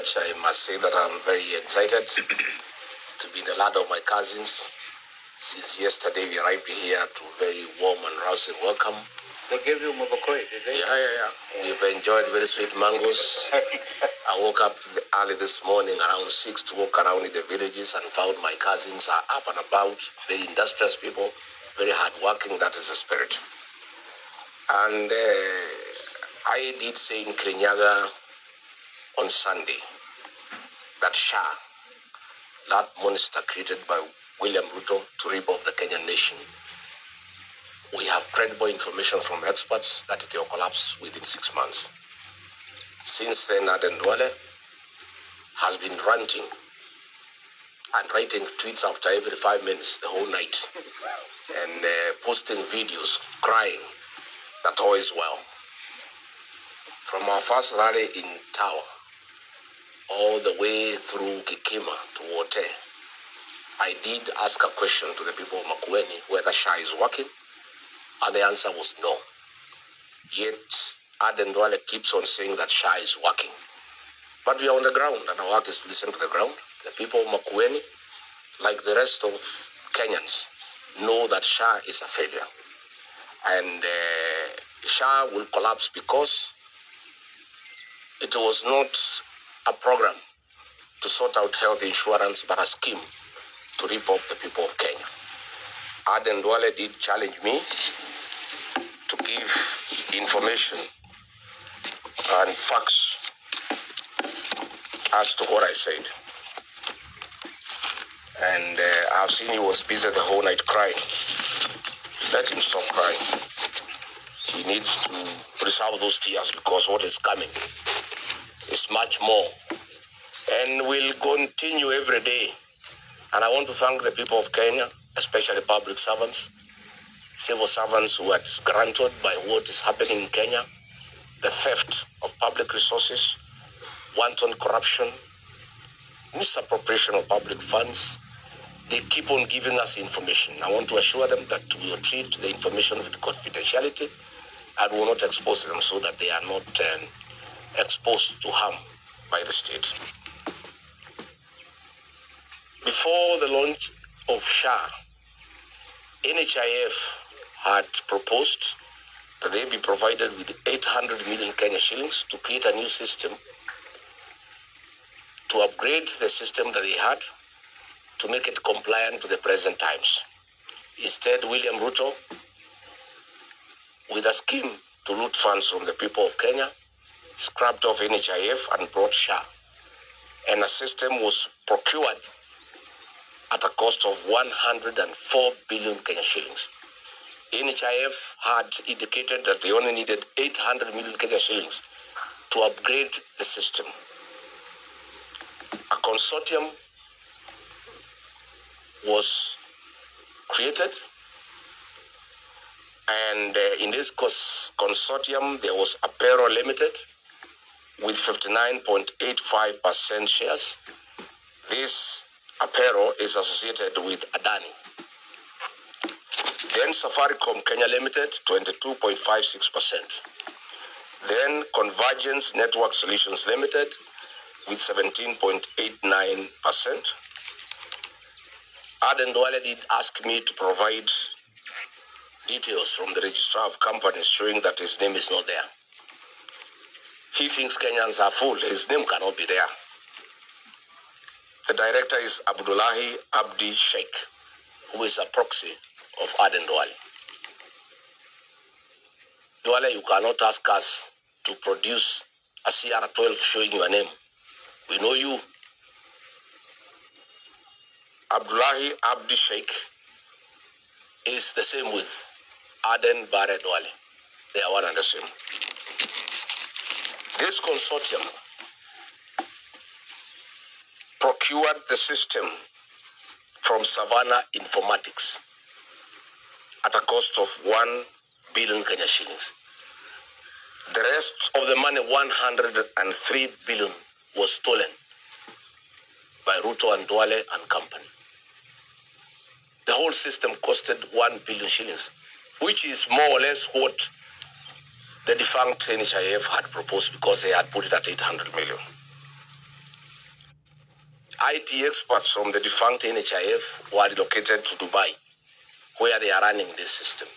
much. I must say that I'm very excited to be in the land of my cousins. Since yesterday, we arrived here to very warm and rousing welcome. They gave you mabakoi, did they? Yeah. We've enjoyed very sweet mangoes. I woke up early this morning around 6 to walk around in the villages and found my cousins are up and about, very industrious people, very hardworking. That is the spirit. And I did say in Kirinyaga on Sunday that Shah, that monster created by William Ruto to rip off the Kenyan nation, we have credible information from experts that it will collapse within 6 months. Since then, Aden Duale has been ranting and writing tweets after every 5 minutes the whole night and posting videos crying that all is well. From our first rally in Tower all the way through Kikima to Wote, I did ask a question to the people of Makueni whether Shah is working, and the answer was no. Yet Aden Duale keeps on saying that Shah is working. But we are on the ground, and our work is to listen to the ground. The people of Makueni, like the rest of Kenyans, know that Shah is a failure. And Shah will collapse because it was not a program to sort out health insurance, but a scheme to rip off the people of Kenya. Aden Duale did challenge me to give information and facts as to what I said. And I've seen he was busy the whole night crying. Let him stop crying. He needs to preserve those tears because what is coming is much more. And will continue every day. And I want to thank the people of Kenya, especially public servants, civil servants who are disgruntled by what is happening in Kenya, the theft of public resources, wanton corruption, misappropriation of public funds. They keep on giving us information. I want to assure them that we will treat the information with confidentiality and will not expose them so that they are not exposed to harm by the state. Before the launch of Shah, NHIF had proposed that they be provided with 800 million Kenya shillings to create a new system, to upgrade the system that they had, to make it compliant to the present times. Instead, William Ruto, with a scheme to loot funds from the people of Kenya, scrapped off NHIF and brought Shah. And a system was procured at a cost of 104 billion Kenya shillings. NHIF had indicated that they only needed 800 million Kenya shillings to upgrade the system. A consortium was created, and in this consortium there was Apero Limited with 59.85% shares. This Apero is associated with Adani. Then Safaricom Kenya Limited, 22.56%. Then Convergence Network Solutions Limited with 17.89%. Aden Duale did ask me to provide details from the registrar of companies showing that his name is not there. He thinks Kenyans are full. His name cannot be there. The director is Abdullahi Abdi Sheikh, who is a proxy of Aden Duale. Duale, you cannot ask us to produce a CR12 showing your name. We know you. Abdullahi Abdi Sheikh is the same with Aden Bare Duale. They are one and the same. This consortium procured the system from Savannah Informatics at a cost of 1 billion Kenya shillings. The rest of the money, 103 billion, was stolen by Ruto and Duale and company. The whole system costed 1 billion shillings, which is more or less what the defunct NHIF had proposed because they had put it at 800 million. IT experts from the defunct NHIF were relocated to Dubai, where they are running this system.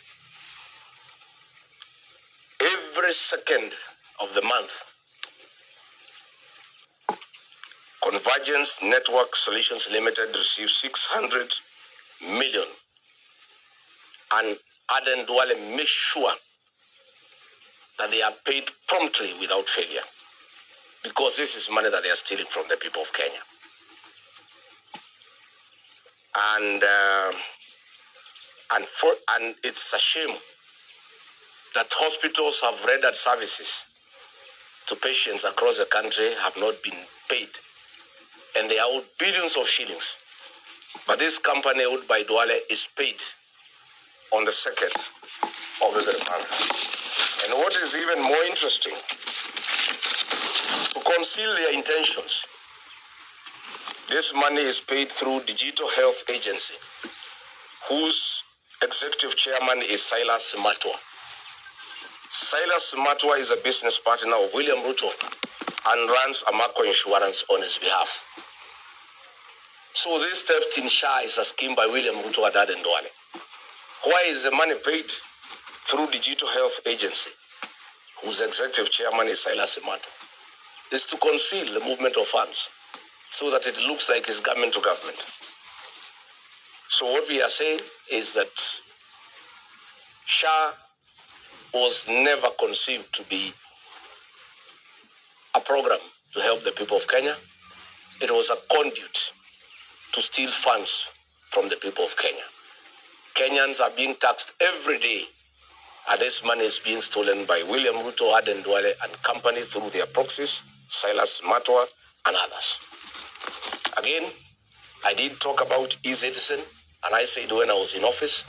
Every second of the month, Convergence Network Solutions Limited receives 600 million, and Aden Duale makes sure that they are paid promptly without failure, because this is money that they are stealing from the people of Kenya. And it's a shame that hospitals have rendered services to patients across the country have not been paid, and they are owed billions of shillings. But this company owned by Duale is paid on the 2nd of every month. And what is even more interesting, to conceal their intentions, this money is paid through Digital Health Agency, whose executive chairman is Silas Matwa. Silas Matwa is a business partner of William Ruto and runs Amaco Insurance on his behalf. So this theft in SHA is a scheme by William Ruto and Aden Duale. Why is the money paid through Digital Health Agency, whose executive chairman is Silas Matwa? It's to conceal the movement of funds so that it looks like it's government to government. So what we are saying is that SHA was never conceived to be a program to help the people of Kenya. It was a conduit to steal funds from the people of Kenya. Kenyans are being taxed every day, and this money is being stolen by William Ruto, Aden Duale, and company through their proxies, Silas Matwa, and others. Again, I did talk about e-citizen, and I said when I was in office,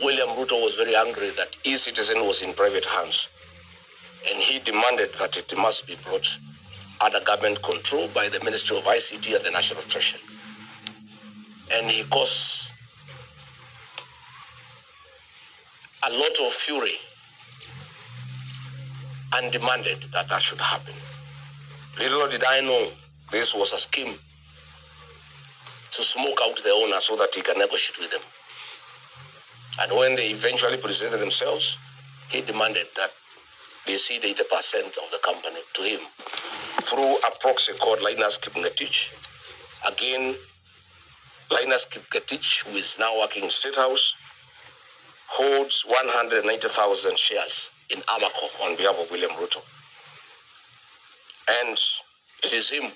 William Ruto was very angry that e-citizen was in private hands, and he demanded that it must be brought under government control by the Ministry of ICT and the National Treasury. And he caused a lot of fury and demanded that that should happen. Little did I know this was a scheme to smoke out the owner so that he can negotiate with them. And when they eventually presented themselves, he demanded that they cede 80% of the company to him through a proxy called Linus Kipngetich. Again, Linus Kipngetich, who is now working in State House, holds 190,000 shares in Amaco on behalf of William Ruto. And it is him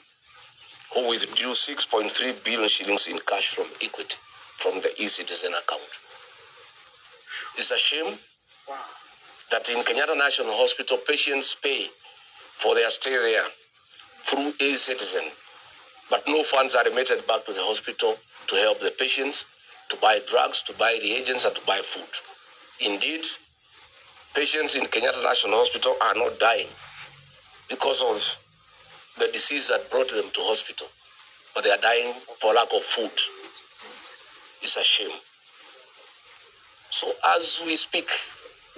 who withdrew 6.3 billion shillings in cash from Equity from the e-citizen account. It's a shame that in Kenyatta National Hospital, patients pay for their stay there through e-citizen, but no funds are remitted back to the hospital to help the patients, to buy drugs, to buy reagents, and to buy food. Indeed, patients in Kenyatta National Hospital are not dying because of the disease that brought them to hospital, but they are dying for lack of food. It's a shame. So as we speak,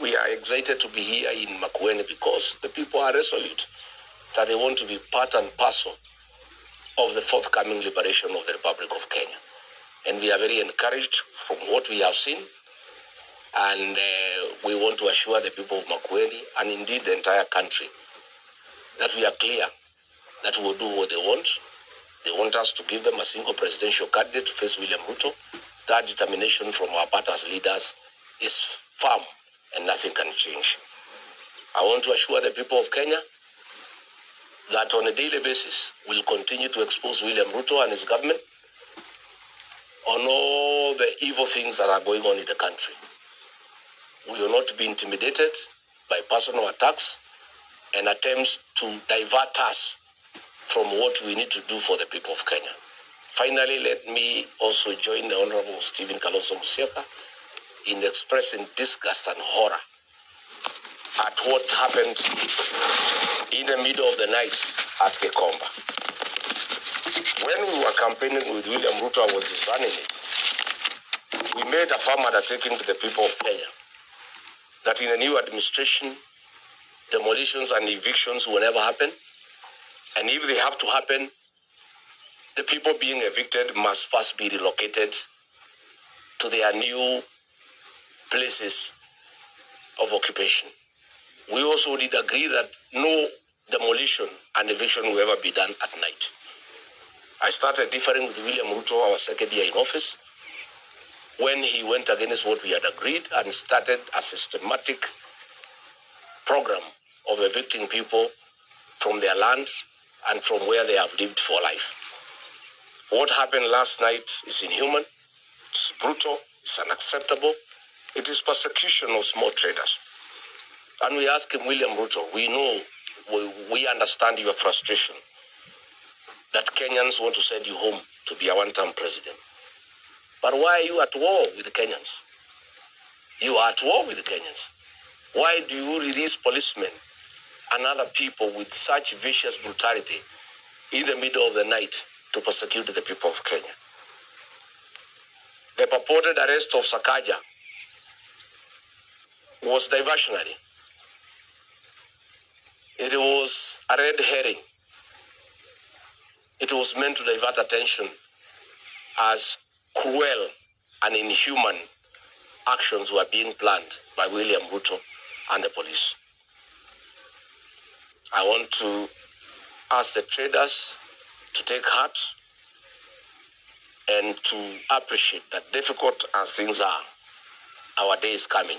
we are excited to be here in Makueni because the people are resolute that they want to be part and parcel of the forthcoming liberation of the Republic of Kenya. And we are very encouraged from what we have seen. And we want to assure the people of Makueni and indeed the entire country that we are clear that we will do what they want. They want us to give them a single presidential candidate to face William Ruto. That determination from our party's leaders is firm and nothing can change. I want to assure the people of Kenya that on a daily basis, we'll continue to expose William Ruto and his government on all the evil things that are going on in the country. We will not be intimidated by personal attacks and attempts to divert us from what we need to do for the people of Kenya. Finally, let me also join the Honorable Stephen Kalonzo Musyoka in expressing disgust and horror at what happened in the middle of the night at Gikomba. When we were campaigning with William Ruto, I was running it. We made a firm undertaking to the people of Kenya that in the new administration, demolitions and evictions will never happen. And if they have to happen, the people being evicted must first be relocated to their new places of occupation. We also did agree that no demolition and eviction will ever be done at night. I started differing with William Ruto, our second year in office, when he went against what we had agreed and started a systematic program of evicting people from their land and from where they have lived for life. What happened last night is inhuman, it's brutal, it's unacceptable. It is persecution of small traders. And we ask him, William Ruto, we know, we understand your frustration that Kenyans want to send you home to be a one-term president. But why are you at war with the Kenyans? You are at war with the Kenyans. Why do you release policemen and other people with such vicious brutality in the middle of the night to persecute the people of Kenya? The purported arrest of Sakaja was diversionary. It was a red herring. It was meant to divert attention as cruel and inhuman actions were being planned by William Ruto and the police. I want to ask the traders to take heart and to appreciate that difficult as things are, our day is coming.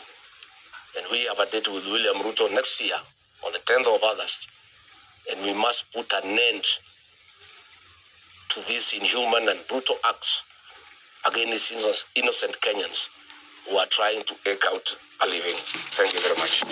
And we have a date with William Ruto next year on the 10th of August. And we must put an end to these inhuman and brutal acts against innocent Kenyans who are trying to eke out a living. Thank you very much.